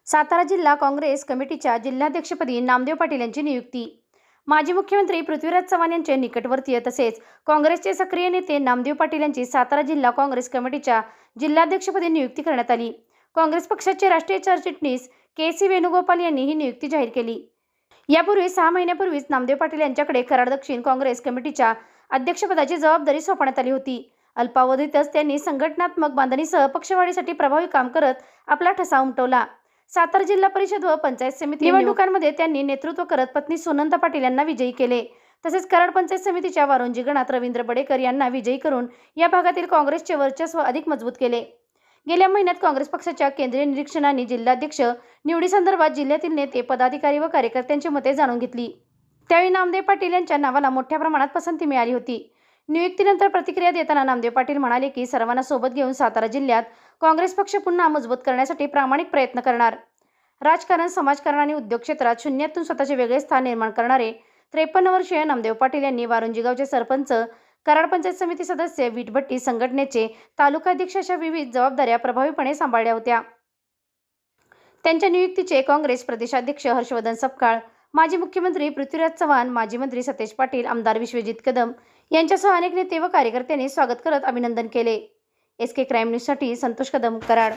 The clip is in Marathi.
सातारा जिल्हा काँग्रेस कमिटीच्या जिल्हाध्यक्षपदी नामदेव पाटील यांची नियुक्ती। माजी मुख्यमंत्री पृथ्वीराज चव्हाण यांचे निकटवर्तीय तसेच काँग्रेसचे सक्रिय नेते नामदेव पाटील यांची सातारा जिल्हा काँग्रेस कमिटीच्या जिल्हाध्यक्षपदी नियुक्ती करण्यात आली। काँग्रेस पक्षाचे राष्ट्रीय सरचिटणीस के.सी. वेणुगोपाल यांनी ही नियुक्ती जाहीर केली। यापूर्वी 6 महिन्यापूर्वीच नामदेव पाटील यांच्याकडे कराड दक्षिण काँग्रेस कमिटीच्या अध्यक्षपदाची जबाबदारी सोपवण्यात आली होती। अल्पावधीतच त्यांनी संघटनात्मक बांधणीसह पक्षवाढीसाठी प्रभावी काम करत आपला ठसा उमटवला। सातारा जिल्हा परिषद व पंचायत समिती निवडणुकांमध्ये त्यांनी नेतृत्व करत पत्नी सुनंदा पाटील यांना विजयी केले। तसेच कराड पंचायत समितीच्या वारुंजी गणात रवींद्र बडेकर यांना विजयी करून या भागातील काँग्रेसचे वर्चस्व अधिक मजबूत केले। गेल्या महिन्यात काँग्रेस पक्षाच्या केंद्रीय निरीक्षणाने जिल्हाध्यक्ष निवडीसंदर्भात जिल्ह्यातील नेते, पदाधिकारी व कार्यकर्त्यांची मते जाणून घेतली। त्यावेळी नामदेव पाटील यांच्या नावाला मोठ्या प्रमाणात पसंती मिळाली होती। नियुक्तीनंतर प्रतिक्रिया देताना नामदेव पाटील म्हणाले की सर्वांना सोबत घेऊन सातारा जिल्ह्यात काँग्रेस पक्ष पुन्हा मजबूत करण्यासाठी प्रामाणिक प्रयत्न करणार। राजकारण, समाजकारण आणि उद्योग क्षेत्रात शून्यातून स्वतःचे वेगळे स्थान निर्माण करणारे 53 वर्षीय नामदेव पाटील यांनी वारुंजी गावचे सरपंच, कराड पंचायत समिती सदस्य, वीटभट्टी संघटनेचे तालुकाध्यक्ष अशा विविध जबाबदाऱ्या प्रभावीपणे सांभाळल्या होत्या। त्यांच्या नियुक्तीचे काँग्रेस प्रदेशाध्यक्ष हर्षवर्धन सपकाळ, माजी मुख्यमंत्री पृथ्वीराज चव्हाण, माजी मंत्री सतेज पाटील, आमदार विश्वजित कदम यांच्यासह अनेक नेते व कार्यकर्त्यांनी स्वागत करत अभिनंदन केले। SK क्राईम न्यूजसाठी संतोष कदम, कराड।